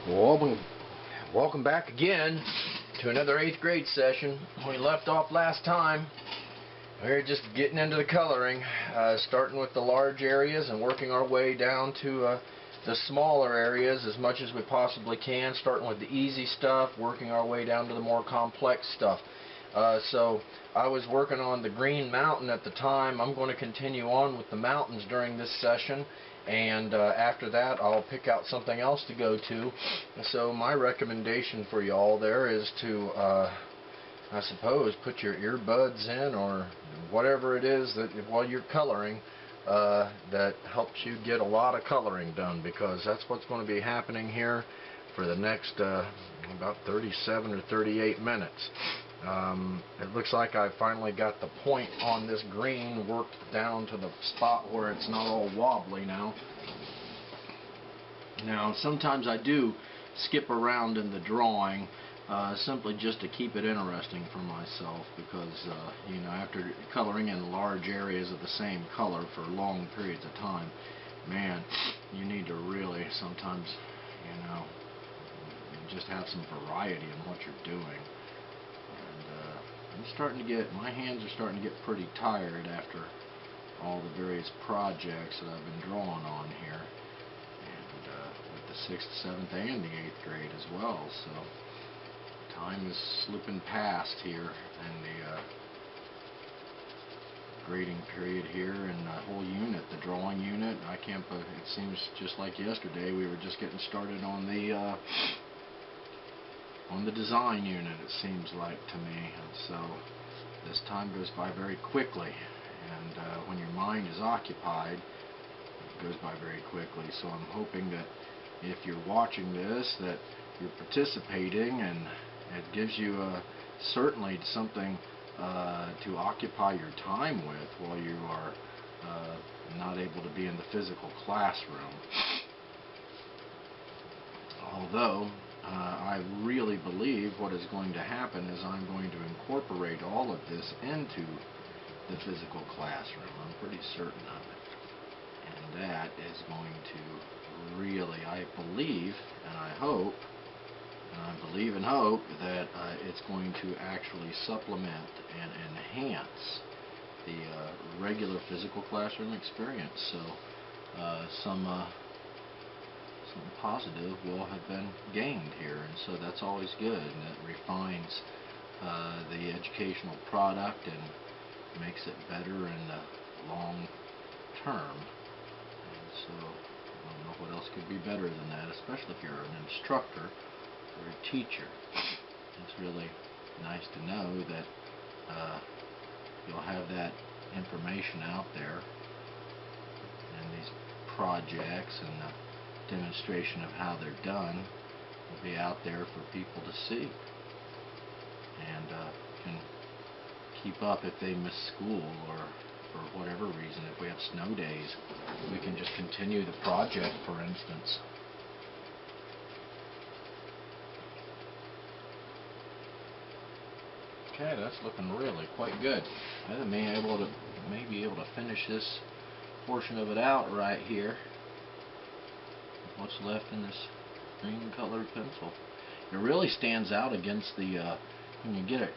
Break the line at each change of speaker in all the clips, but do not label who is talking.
Welcome back again to another 8th grade session. We left off last time. We were just getting into the coloring, starting with the large areas and working our way down to the smaller areas as much as we possibly can, starting with the easy stuff, working our way down to the more complex stuff. So I was working on the green mountain at the time. I'm going to continue on with the mountains during this session, and after that I'll pick out something else to go to. So my recommendation for y'all there is to I suppose put your earbuds in or whatever it is that while you're coloring that helps you get a lot of coloring done, because that's what's going to be happening here for the next about 37 or 38 minutes. It looks like I finally got the point on this green worked down to the spot where it's not all wobbly now. Now sometimes I do skip around in the drawing simply just to keep it interesting for myself, because you know, after coloring in large areas of the same color for long periods of time, man, you need to really sometimes, you know, just have some variety in what you're doing. I'm starting to get, my hands are starting to get pretty tired after all the various projects that I've been drawing on here, and with the 6th, 7th, and the 8th grade as well. So time is slipping past here, and the grading period here, and the whole unit, the drawing unit. I can't believe it seems just like yesterday we were just getting started on the design unit, it seems like to me. And so this time goes by very quickly, and when your mind is occupied, it goes by very quickly. So I'm hoping that if you're watching this, that you're participating, and it gives you certainly something to occupy your time with while you are not able to be in the physical classroom. Although I really believe what is going to happen is I'm going to incorporate all of this into the physical classroom. I'm pretty certain of it. And that is going to really, I believe, and I hope, and I believe and hope that it's going to actually supplement and enhance the regular physical classroom experience. So some positive will have been gained here, and so that's always good, and it refines the educational product and makes it better in the long term. And so I don't know what else could be better than that, especially if you're an instructor or a teacher. It's really nice to know that you'll have that information out there, and these projects and the demonstration of how they're done will be out there for people to see, and can keep up if they miss school or for whatever reason. If we have snow days, we can just continue the project, for instance. Okay, that's looking really quite good. I may be able to finish this portion of it out right here. What's left in this green colored pencil. It really stands out against the when you get it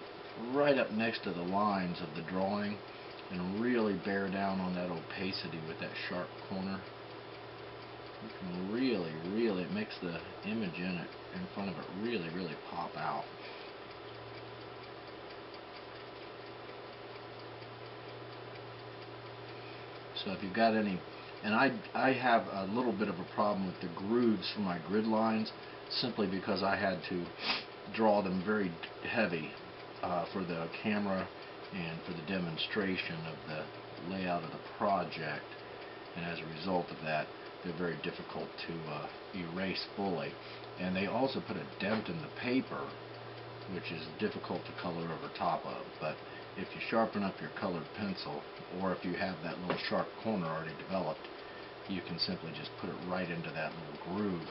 right up next to the lines of the drawing and really bear down on that opacity with that sharp corner. You can really, it makes the image in front of it really pop out. So if you've got any, and I have a little bit of a problem with the grooves for my grid lines, simply because I had to draw them very heavy for the camera and for the demonstration of the layout of the project, and as a result of that, they're very difficult to erase fully. And they also put a dent in the paper, which is difficult to color over top of. But if you sharpen up your colored pencil, or if you have that little sharp corner already developed, you can simply just put it right into that little groove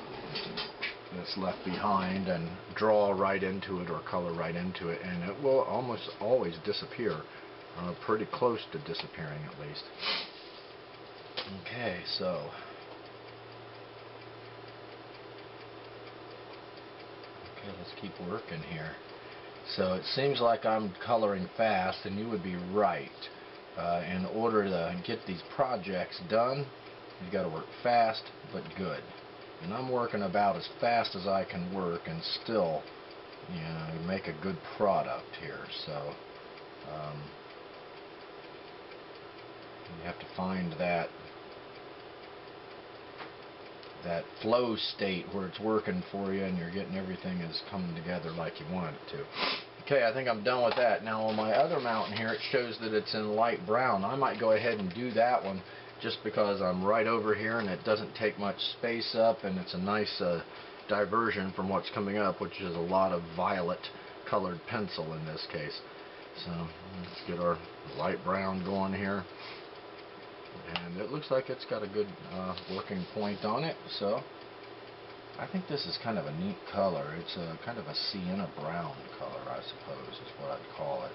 that's left behind and draw right into it or color right into it, and it will almost always disappear, pretty close to disappearing at least. Okay, so let's keep working here. So it seems like I'm coloring fast, and you would be right. In order to get these projects done, you've got to work fast but good. And I'm working about as fast as I can work and still, you know, make a good product here. So you have to find that flow state where it's working for you and you're getting everything is coming together like you want it to. Okay, I think I'm done with that. Now on my other mountain here, it shows that it's in light brown. I might go ahead and do that one just because I'm right over here and it doesn't take much space up, and it's a nice diversion from what's coming up, which is a lot of violet colored pencil in this case. So let's get our light brown going here. And it looks like it's got a good working point on it. So I think this is kind of a neat color. It's a kind of a sienna brown color, I suppose is what I'd call it.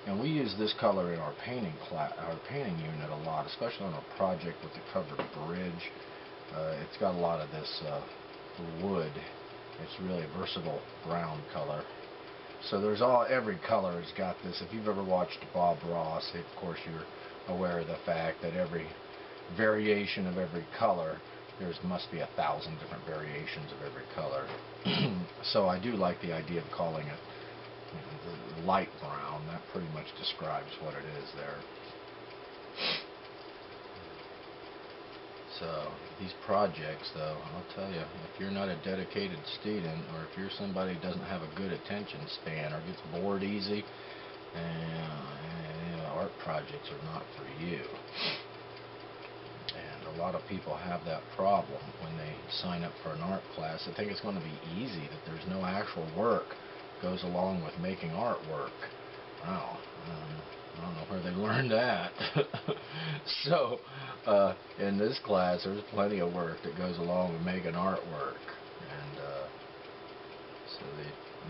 And we use this color in our painting unit a lot, especially on a project with the covered bridge. It's got a lot of this wood. It's really a versatile brown color. So there's every color has got this. If you've ever watched Bob Ross, of course you're aware of the fact that every variation of every color, there must be 1,000 different variations of every color. So I do like the idea of calling it, you know, the light brown. That pretty much describes what it is there. So these projects, though, I'll tell you, if you're not a dedicated student, or if you're somebody who doesn't have a good attention span or gets bored easy, art projects are not for you. And a lot of people have that problem when they sign up for an art class. They think it's going to be easy, that there's no actual work goes along with making artwork. Wow, I don't know where they learned that. So in this class there's plenty of work that goes along with making artwork, and so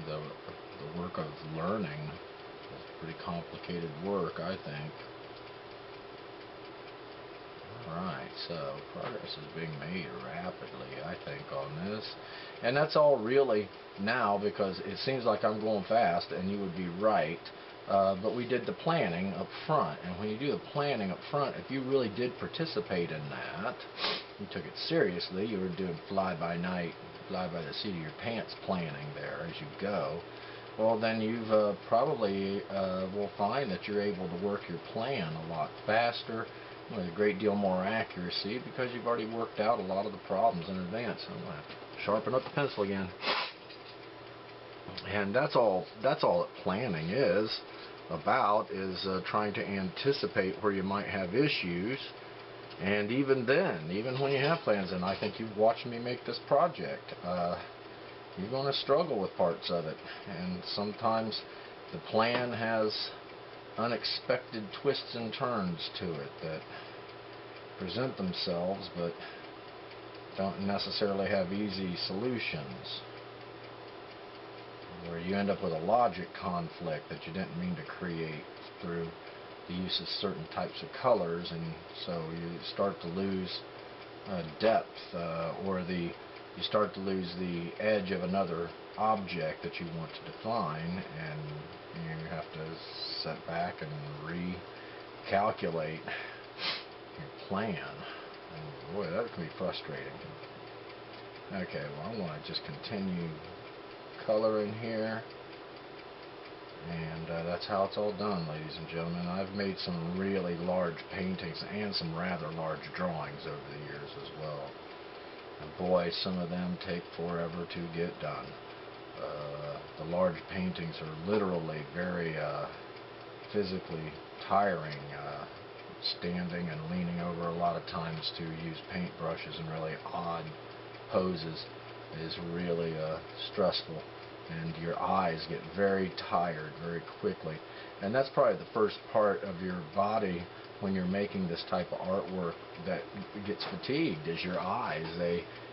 the work of learning is pretty complicated work, I think. Alright, so progress is being made rapidly, I think, on this. And that's all really now because it seems like I'm going fast, and you would be right. But we did the planning up front, and when you do the planning up front, if you really did participate in that, you took it seriously, you were doing fly-by-night, fly-by-the-seat-of-your-pants planning there as you go, well then you've probably will find that you're able to work your plan a lot faster, with a great deal more accuracy, because you've already worked out a lot of the problems in advance. I'm going to have to sharpen up the pencil again. And that's all that planning is about, is trying to anticipate where you might have issues. And even then, even when you have plans, and I think you've watched me make this project, you're going to struggle with parts of it. And sometimes the plan has unexpected twists and turns to it that present themselves but don't necessarily have easy solutions, where you end up with a logic conflict that you didn't mean to create through the use of certain types of colors, and so you start to lose depth, or you start to lose the edge of another object that you want to define, and you have to sit back and recalculate your plan. And boy, that can be frustrating. Okay, well, I want to just continue coloring here, and that's how it's all done, ladies and gentlemen. I've made some really large paintings and some rather large drawings over the years as well, and boy, some of them take forever to get done. The large paintings are literally very physically tiring. Standing and leaning over a lot of times to use paint brushes in really odd poses is really stressful, and your eyes get very tired very quickly. And that's probably the first part of your body when you're making this type of artwork that gets fatigued, is your eyes.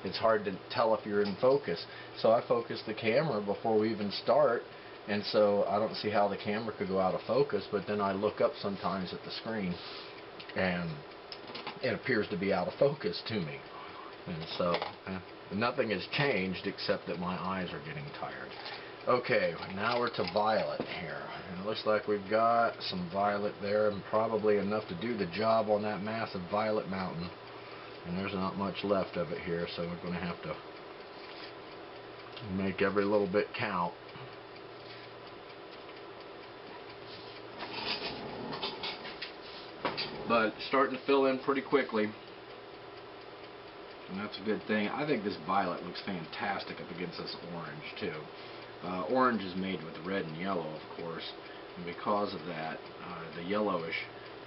It's hard to tell if you're in focus. So I focus the camera before we even start, and so I don't see how the camera could go out of focus, but then I look up sometimes at the screen and it appears to be out of focus to me. And so Nothing has changed except that my eyes are getting tired. Okay, now we're to violet here. And it looks like we've got some violet there, and probably enough to do the job on that massive violet mountain. And there's not much left of it here, so we're going to have to make every little bit count. But it's starting to fill in pretty quickly, and that's a good thing. I think this violet looks fantastic up against this orange too. Orange is made with red and yellow, of course, and because of that, the yellowish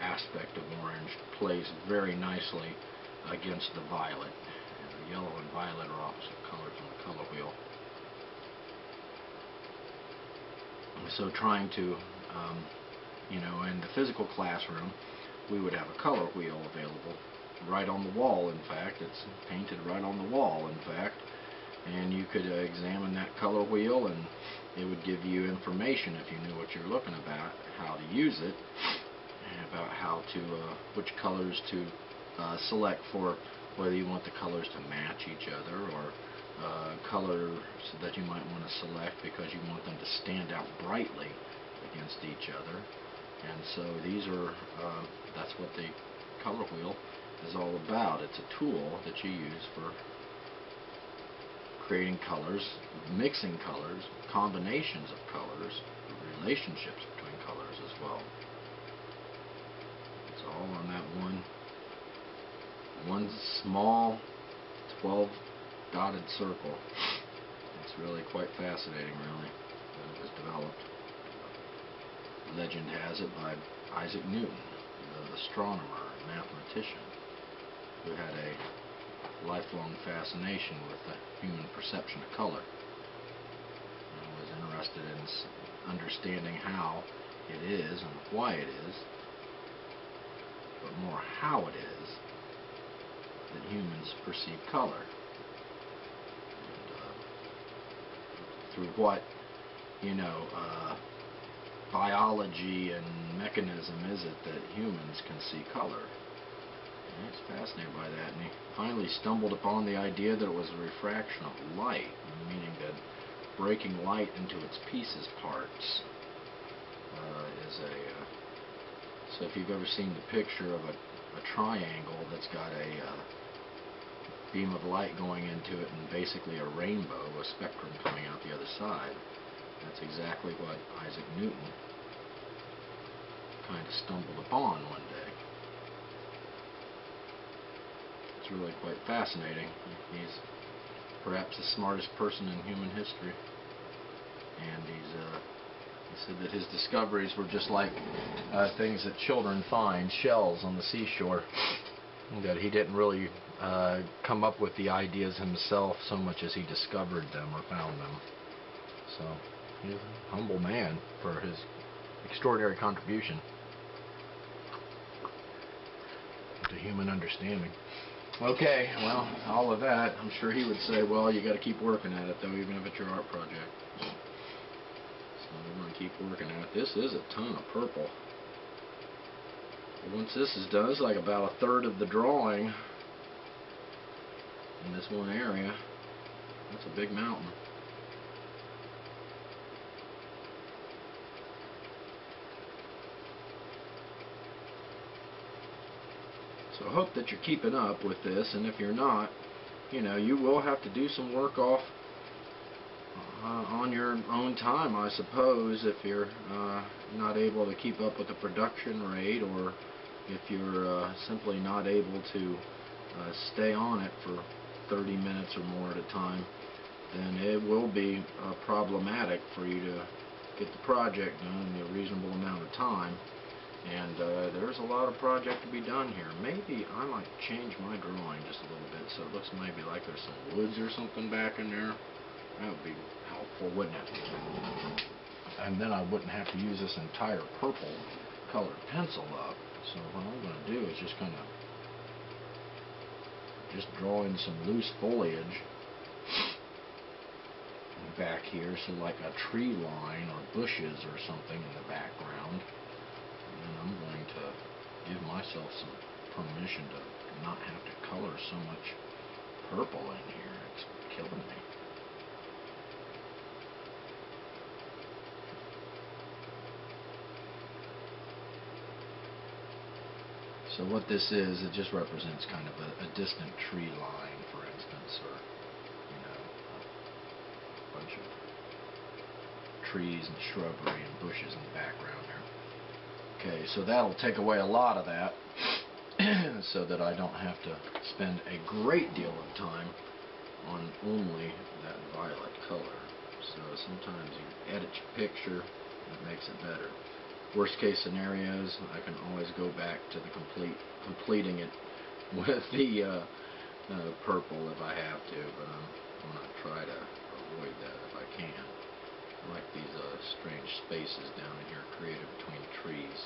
aspect of orange plays very nicely against the violet. And the yellow and violet are opposite colors on the color wheel. So trying to, in the physical classroom, we would have a color wheel available right on the wall. In fact, it's painted right on the wall, in fact, and you could examine that color wheel, and it would give you information if you knew what you're looking about, how to use it, and about how to which colors to select for, whether you want the colors to match each other, or colors that you might want to select because you want them to stand out brightly against each other. And so these are, that's what the color wheel is all about. It's a tool that you use for creating colors, mixing colors, combinations of colors, relationships between colors as well. It's all on that one small 12 dotted circle. It's really quite fascinating, really, when it was developed. Legend has it by Isaac Newton, the astronomer and mathematician, who had a lifelong fascination with the human perception of color, and was interested in understanding how it is and why it is, but more how it is that humans perceive color, and through what biology and mechanism is it that humans can see color. And he's fascinated by that, and he finally stumbled upon the idea that it was a refraction of light, meaning that breaking light into its pieces parts is so if you've ever seen the picture of a triangle that's got a beam of light going into it and basically a rainbow, a spectrum coming out the other side, that's exactly what Isaac Newton kind of stumbled upon one day. It's really quite fascinating. He's perhaps the smartest person in human history, and he said that his discoveries were just like things that children find, shells on the seashore, that he didn't really come up with the ideas himself so much as he discovered them or found them. So he's a humble man for his extraordinary contribution to human understanding. Okay, well, all of that, I'm sure he would say, well, you got to keep working at it, though, even if it's your art project. So we're going to keep working at it. This is a ton of purple. Once this is done, it's like about a third of the drawing in this one area. That's a big mountain. So I hope that you're keeping up with this, and if you're not, you will have to do some work off on your own time, I suppose, if you're not able to keep up with the production rate, or if you're simply not able to stay on it for 30 minutes or more at a time, then it will be problematic for you to get the project done in a reasonable amount of time. And there's a lot of project to be done here. Maybe I might change my drawing just a little bit so it looks maybe like there's some woods or something back in there. That would be helpful, wouldn't it? And then I wouldn't have to use this entire purple colored pencil up. So what I'm going to do is just kind of draw in some loose foliage back here, so like a tree line or bushes or something in the background. And then I'm going to give myself some permission to not have to color so much purple in here. It's killing me. So what this is, it just represents kind of a distant tree line, for instance, or, you know, a bunch of trees and shrubbery and bushes in the background there. Okay, so that'll take away a lot of that so that I don't have to spend a great deal of time on only that violet color. So sometimes you edit your picture and it makes it better. Worst case scenarios, I can always go back to the completing it with the purple if I have to, but I'm going to try to avoid that if I can. I like these strange spaces down in here created between trees.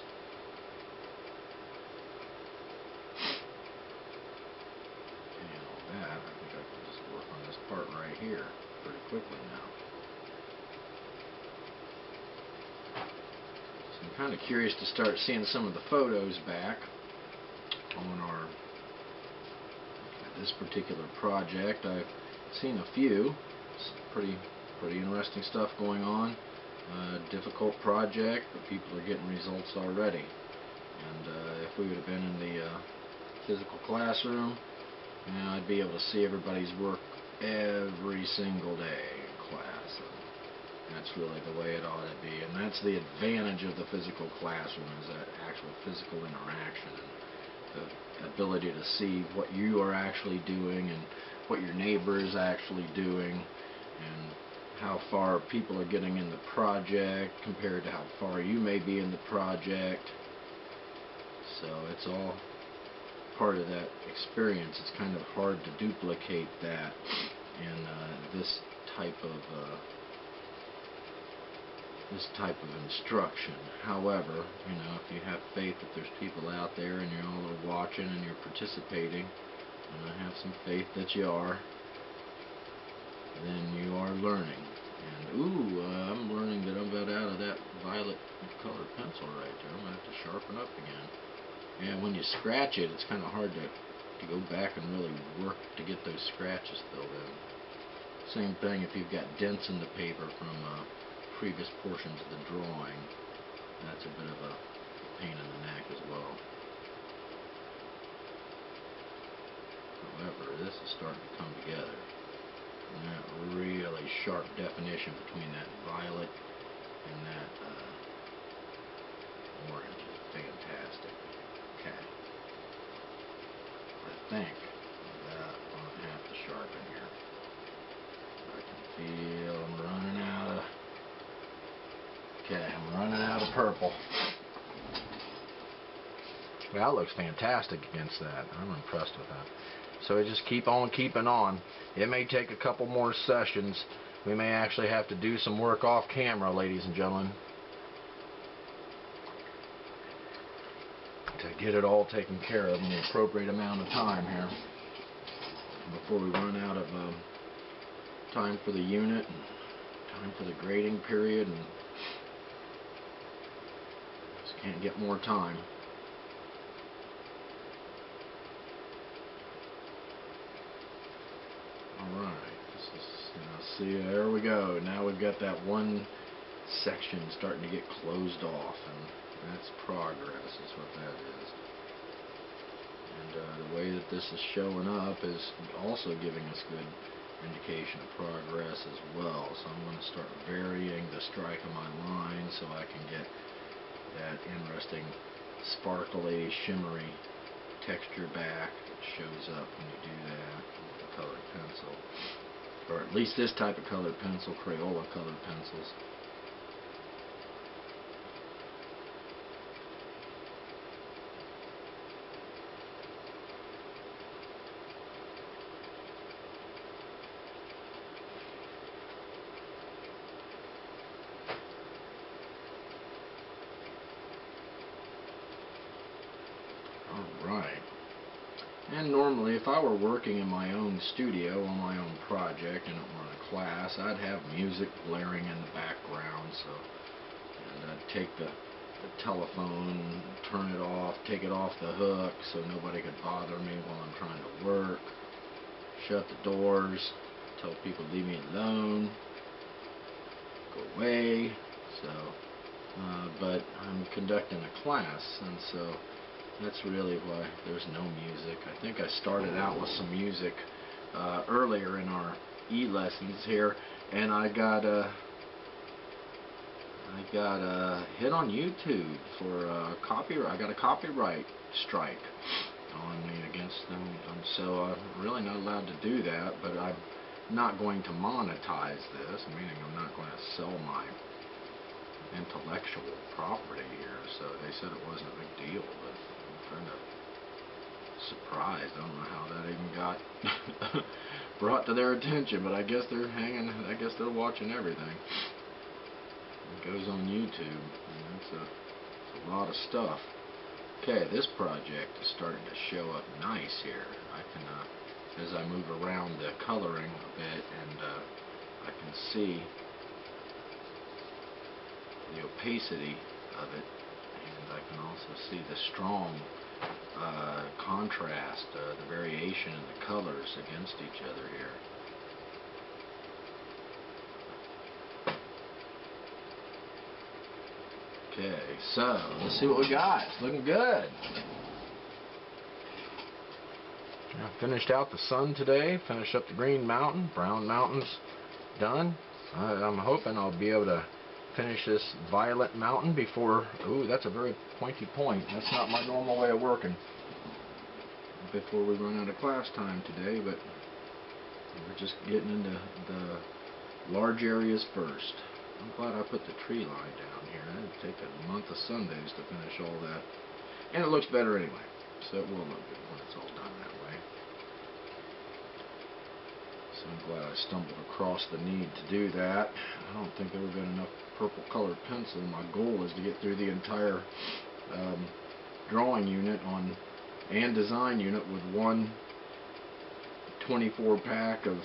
And all that, I think I can just work on this part right here pretty quickly now. So I'm kind of curious to start seeing some of the photos back on this particular project. I've seen a few. It's pretty interesting stuff going on. Difficult project, but people are getting results already. And if we would have been in the physical classroom, I'd be able to see everybody's work every single day in class. And that's really the way it ought to be. And that's the advantage of the physical classroom, is that actual physical interaction and the ability to see what you are actually doing and what your neighbor is actually doing, and how far people are getting in the project compared to how far you may be in the project. So it's all part of that experience. It's kind of hard to duplicate that in this type of instruction. However, you know, if you have faith that there's people out there and you all are watching and you're participating, and I have some faith that you are, then you are learning. And I'm learning that I'm about out of that violet colored pencil right there. I'm going to have to sharpen up again. Yeah, when you scratch it, it's kind of hard to go back and really work to get those scratches filled in. Same thing if you've got dents in the paper from previous portions of the drawing. That's a bit of a pain in the neck as well. However, this is starting to come together. And that really sharp definition between that violet and that orange is fantastic. Okay. I think that I'm going to have to sharpen here. I can feel I'm running out of... Okay, I'm running out of purple. Well, that looks fantastic against that. I'm impressed with that. So we just keep on keeping on. It may take a couple more sessions. We may actually have to do some work off camera, ladies and gentlemen, to get it all taken care of in the appropriate amount of time here before we run out of time for the unit and time for the grading period, and just can't get more time. Alright, see, there we go. Now we've got that one section starting to get closed off, and that's progress, is what that is. And the way that this is showing up is also giving us good indication of progress as well. So I'm going to start varying the strike of my line so I can get that interesting sparkly, shimmery texture back that shows up when you do that with a colored pencil, or at least this type of colored pencil, Crayola colored pencils. Alright. And normally, if I were working in my own studio on my own project and it were in a class, I'd have music blaring in the background. And I'd take the telephone, turn it off, take it off the hook so nobody could bother me while I'm trying to work. Shut the doors, tell people leave me alone, go away. So, but I'm conducting a class, and so that's really why there's no music. I think I started out with some music earlier in our e-lessons here, and I got hit on YouTube for copyright. I got a copyright strike on me against them, and so I'm really not allowed to do that. But I'm not going to monetize this, meaning I'm not going to sell my intellectual property here. So they said it wasn't a big deal, but I'm kind of surprised. I don't know how that even got brought to their attention, but I guess they're watching everything. It goes on YouTube, and it's a lot of stuff. Okay, this project is starting to show up nice here. I can, as I move around the coloring a bit, and I can see the opacity of it, and I can also see the strong contrast, the variation in the colors against each other here. Okay, so let's see what we got. It's looking good. I finished out the sun today, finished up the green mountain, brown mountain's done. I'm hoping I'll be able to finish this violet mountain before, ooh, that's a very pointy point. That's not my normal way of working. Before we run out of class time today, but we're just getting into the large areas first. I'm glad I put the tree line down here. It'd take a month of Sundays to finish all that. And it looks better anyway, so it will look good when it's all done that way. So I'm glad I stumbled across the need to do that. I don't think there would have been enough purple colored pencil. My goal is to get through the entire drawing unit and design unit with one 24 pack of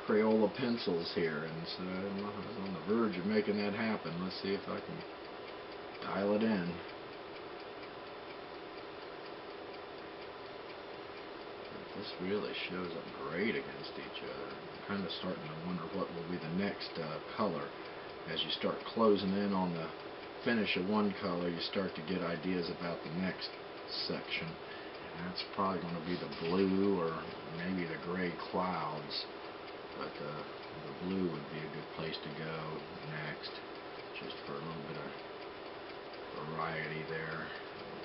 Crayola pencils here, and so I was on the verge of making that happen. Let's see if I can dial it in. This really shows up great against each other. I'm kind of starting to wonder what will be the next color. As you start closing in on the finish of one color, you start to get ideas about the next section. And that's probably going to be the blue or maybe the gray clouds. But the blue would be a good place to go next, just for a little bit of variety there.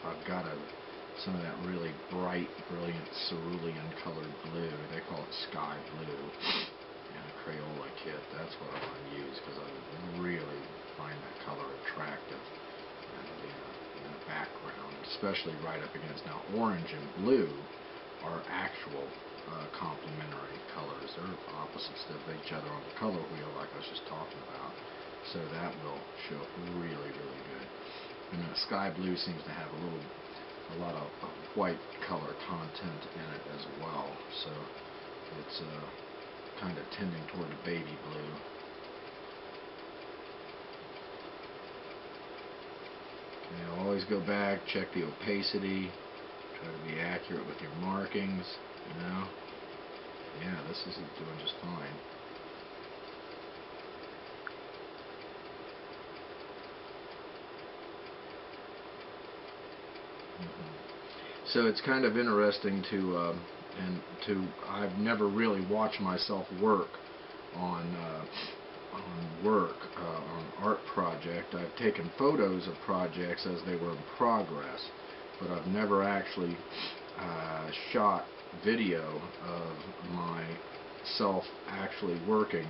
I've got some of that really bright, brilliant cerulean colored blue. They call it sky blue in a Crayola kit. That's what I want to use because I really find that color attractive in the background, especially right up against. Now, orange and blue are actual complementary colors. They're opposites of each other on the color wheel, like I was just talking about. So that will show up really, really good. And the sky blue seems to have a lot of white color content in it as well. So it's kind of tending toward a baby blue. And always go back, check the opacity, try to be accurate with your markings. You know, yeah, this is doing just fine. So it's kind of interesting to I've never really watched myself work on art project. I've taken photos of projects as they were in progress, but I've never actually shot video of myself actually working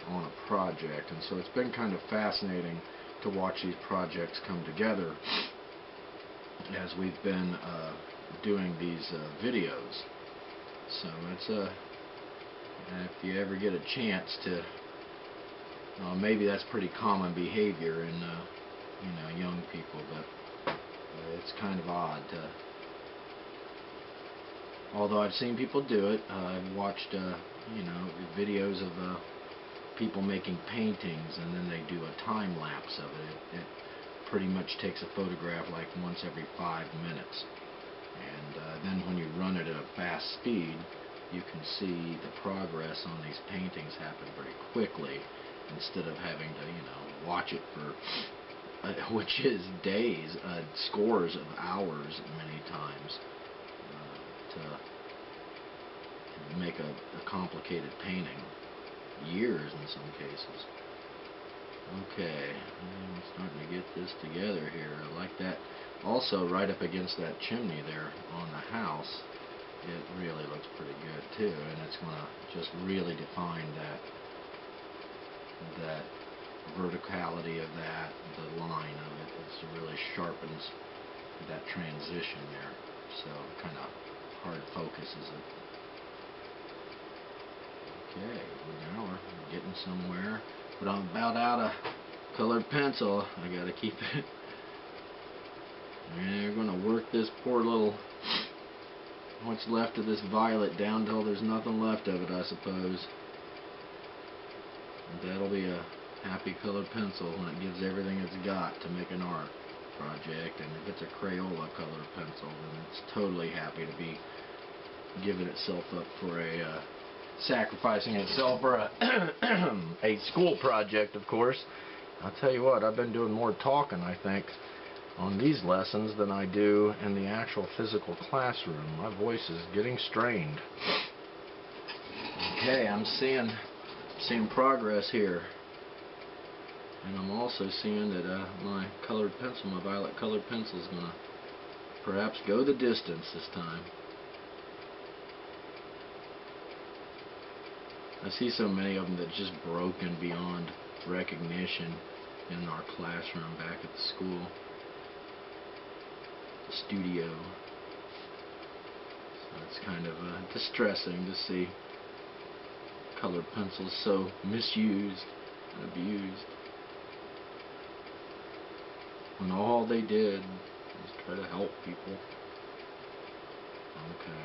on a project, and so it's been kind of fascinating to watch these projects come together as we've been doing these videos. So it's if you ever get a chance to, maybe that's pretty common behavior in young people, but it's kind of odd to. Although I've seen people do it, I've watched videos of people making paintings, and then they do a time lapse of it. It pretty much takes a photograph like once every 5 minutes, and then when you run it at a fast speed, you can see the progress on these paintings happen very quickly, instead of having to, you know, watch it for which is days, scores of hours many times, to make a complicated painting. Years in some cases. Okay, I'm starting to get this together here. I like that. Also, right up against that chimney there on the house, it really looks pretty good too, and it's going to just really define that verticality of that, the line of it. It really sharpens that transition there, so it kind of hard focuses it. Okay, now we're getting somewhere, but I'm about out of colored pencil. I gotta keep it. And we're gonna work this poor little, what's left of this violet down till there's nothing left of it, I suppose. And that'll be a happy colored pencil when it gives everything it's got to make an art project. And if it's a Crayola colored pencil, then it's totally happy to be giving itself up for a sacrificing itself for a school project, of course. I'll tell you what, I've been doing more talking, I think, on these lessons than I do in the actual physical classroom. My voice is getting strained. Okay, I'm seeing progress here. And I'm also seeing that my colored pencil, my violet colored pencil, is going to perhaps go the distance this time. I see so many of them that just broken beyond recognition in our classroom back at the school, the studio. So it's kind of distressing to see colored pencils so misused and abused, when all they did was try to help people. Okay.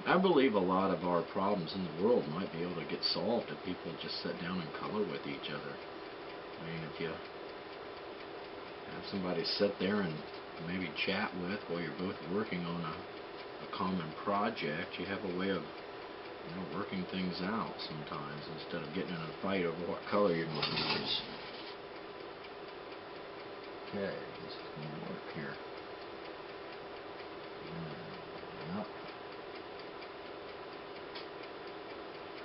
I believe a lot of our problems in the world might be able to get solved if people just sit down and color with each other. I mean, if you have somebody sit there and maybe chat with while you're both working on a common project, you have a way of, you know, working things out sometimes, instead of getting in a fight over what color you're going to use. Okay, this is going to work here. Yep.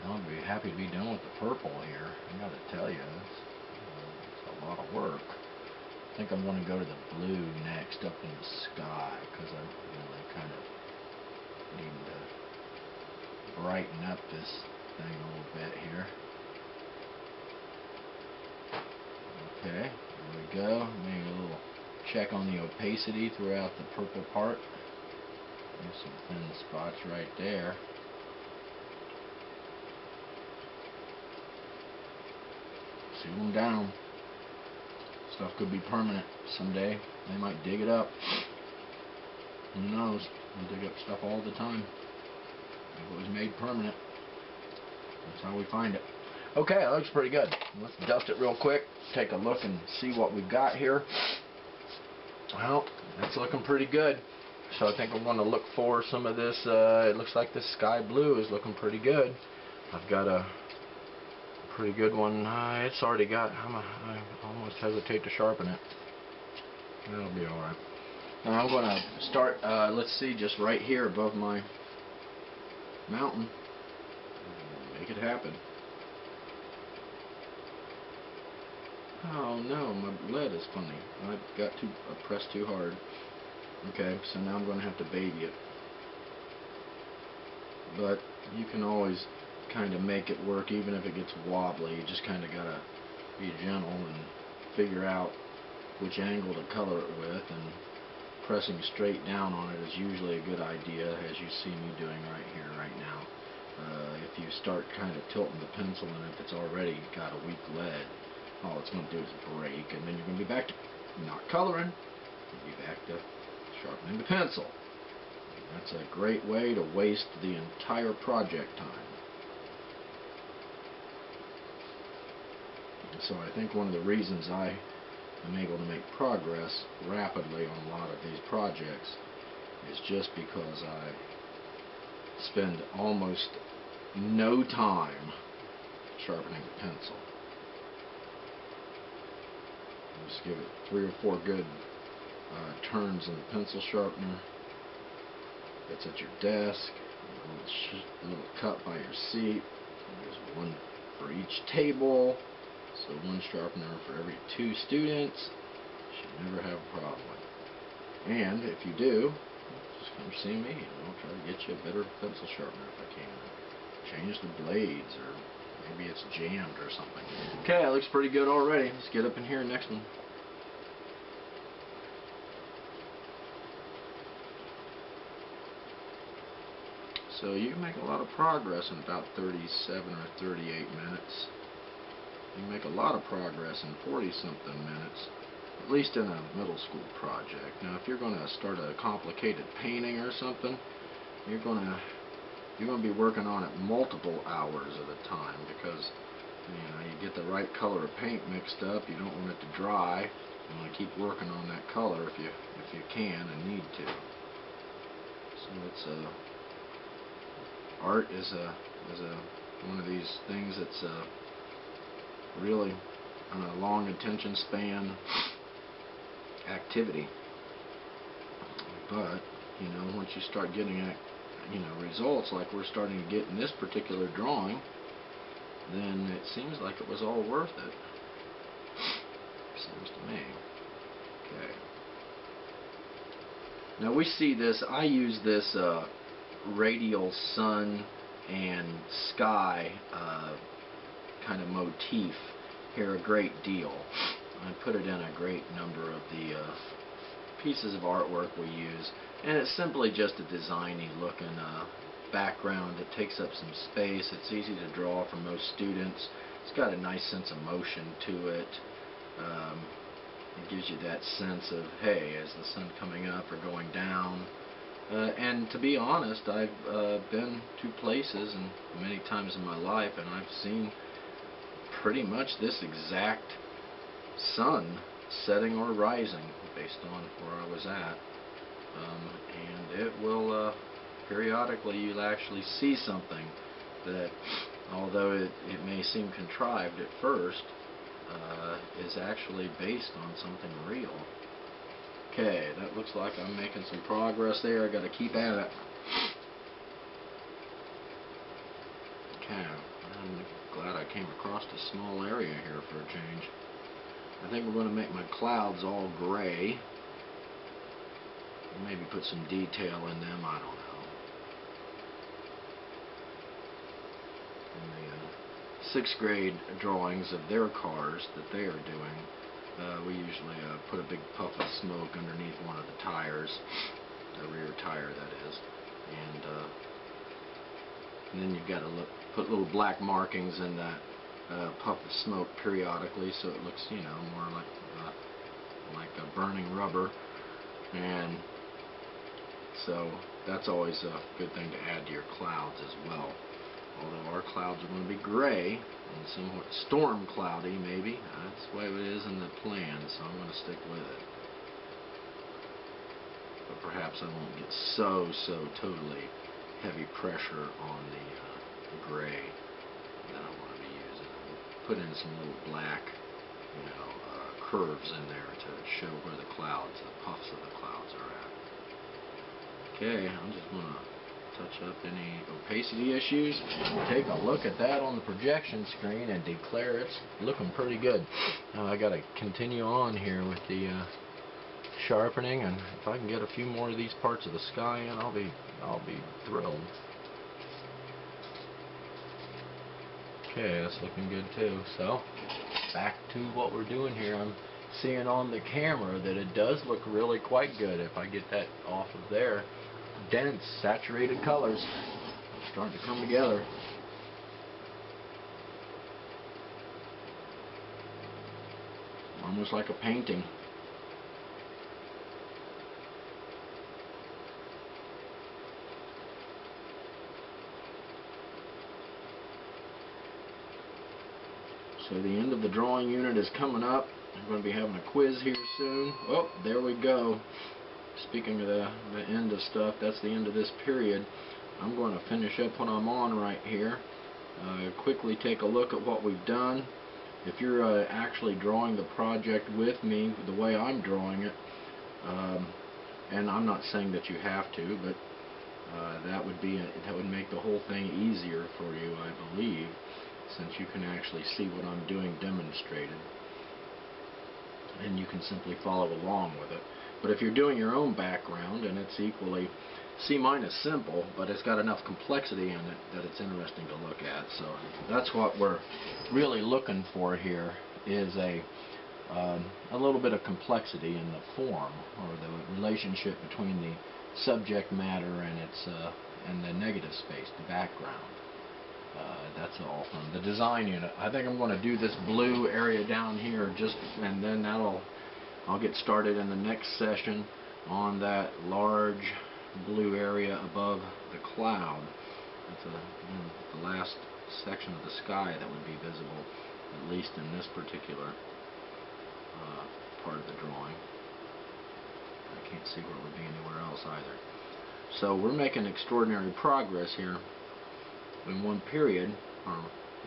I'll be happy to be done with the purple here. I gotta tell you, it's a lot of work. I think I'm going to go to the blue next up in the sky, because I really kind of need to brighten up this thing a little bit here. Okay, there we go. Maybe a little check on the opacity throughout the purple part. There's some thin spots right there. Seal them down. Stuff could be permanent someday. They might dig it up. Who knows? They dig up stuff all the time. If it was made permanent, that's how we find it. Okay, that looks pretty good. Let's dust it real quick, take a look and see what we've got here. Well, that's looking pretty good. So I think I'm going to look for some of this. It looks like this sky blue is looking pretty good. I've got a pretty good one. It's already got, I almost hesitate to sharpen it. That'll be alright. Now I'm going to start, let's see, just right here above my mountain. Make it happen. Oh no, my lead is funny. I pressed too hard. Okay, so now I'm going to have to baby it. But you can always kind of make it work, even if it gets wobbly. You just kind of got to be gentle and figure out which angle to color it with, and pressing straight down on it is usually a good idea, as you see me doing right here, right now. If you start kind of tilting the pencil, and if it's already got a weak lead, all it's going to do is break, and then you're going to be back to not coloring. You'll be back to sharpening the pencil. That's a great way to waste the entire project time. So I think one of the reasons I am able to make progress rapidly on a lot of these projects is just because I spend almost no time sharpening the pencil. Just give it 3 or 4 good turns in the pencil sharpener. That's at your desk. A little cut by your seat. There's one for each table, so one sharpener for every 2 students. Should never have a problem. And if you do, just come see me and I'll try to get you a better pencil sharpener if I can. Change the blades, or maybe it's jammed or something. Okay, that looks pretty good already. Let's get up in here next one. So you can make a lot of progress in about 37 or 38 minutes. You can make a lot of progress in 40-something minutes, at least in a middle school project. Now, if you're going to start a complicated painting or something, you're going to be working on it multiple hours at a time, because you get the right color of paint mixed up. You don't want it to dry. You want to keep working on that color if you can and need to. So it's art is one of these things that's really on a long attention span activity. But once you start getting results like we're starting to get in this particular drawing, then it seems like it was all worth it. Seems to me. Okay. Now we see this. I use this radial sun and sky kind of motif here a great deal. I put it in a great number of the pieces of artwork we use, and it's simply just a designy looking background. It takes up some space. It's easy to draw for most students. It's got a nice sense of motion to it. It gives you that sense of, hey, is the sun coming up or going down? And to be honest, I've been to places and many times in my life, and I've seen pretty much this exact sun setting or rising based on where I was at. And it will periodically, you'll actually see something that, although it may seem contrived at first, is actually based on something real. Okay, that looks like I'm making some progress there. I got to keep at it. Okay, I'm glad I came across a small area here for a change. I think we're going to make my clouds all gray. Maybe put some detail in them, I don't know. In the 6th grade drawings of their cars that they are doing, we usually put a big puff of smoke underneath one of the tires, the rear tire that is, and then you've got to put little black markings in that puff of smoke periodically, so it looks, more like a burning rubber. And so that's always a good thing to add to your clouds as well. Although our clouds are going to be gray and somewhat storm cloudy, maybe. That's the way it is in the plan, so I'm going to stick with it. But perhaps I won't get so totally heavy pressure on the gray that I want to be using. I'll put in some little black, curves in there to show where the clouds, the puffs of the clouds are at. Okay, I'm just going to touch up any opacity issues. Take a look at that on the projection screen and declare it's looking pretty good. I got to continue on here with the sharpening, and if I can get a few more of these parts of the sky in, I'll be thrilled. Okay, that's looking good too. So back to what we're doing here. I'm seeing on the camera that it does look really quite good if I get that off of there. Dense, saturated colors starting to come together. Almost like a painting. So the end of the drawing unit is coming up. I'm going to be having a quiz here soon. Oh, there we go. Speaking of the end of stuff, that's the end of this period. I'm going to finish up what I'm on right here. Quickly take a look at what we've done. If you're actually drawing the project with me the way I'm drawing it, and I'm not saying that you have to, but that would make the whole thing easier for you, I believe, since you can actually see what I'm doing demonstrated, and you can simply follow along with it. But if you're doing your own background, and it's equally C- simple, but it's got enough complexity in it that it's interesting to look at. So that's what we're really looking for here, is a little bit of complexity in the form, or the relationship between the subject matter and its and the negative space, the background. That's all from the design unit. I think I'm going to do this blue area down here and then I'll get started in the next session on that large blue area above the cloud. That's the last section of the sky that would be visible, at least in this particular part of the drawing. I can't see where it would be anywhere else either. So we're making extraordinary progress here. In one period, or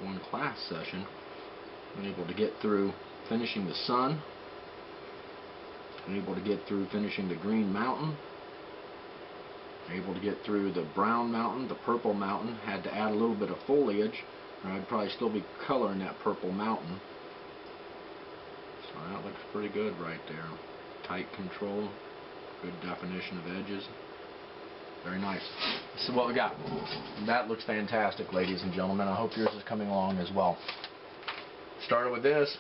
one class session, been able to get through finishing the sun, been able to get through finishing the green mountain, able to get through the brown mountain, the purple mountain. Had to add a little bit of foliage, or I'd probably still be coloring that purple mountain. So that looks pretty good right there. Tight control, good definition of edges. Very nice. This is what we got. That looks fantastic, ladies and gentlemen. I hope yours is coming along as well. Started with this,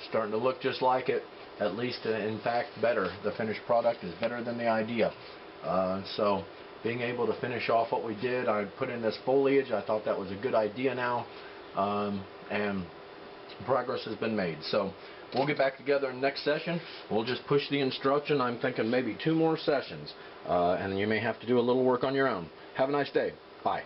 starting to look just like it. At least, in fact, better. The finished product is better than the idea. So being able to finish off what we did, I put in this foliage. I thought that was a good idea now, and progress has been made. So we'll get back together in the next session. We'll just push the instruction. I'm thinking maybe 2 more sessions, and you may have to do a little work on your own. Have a nice day. Bye.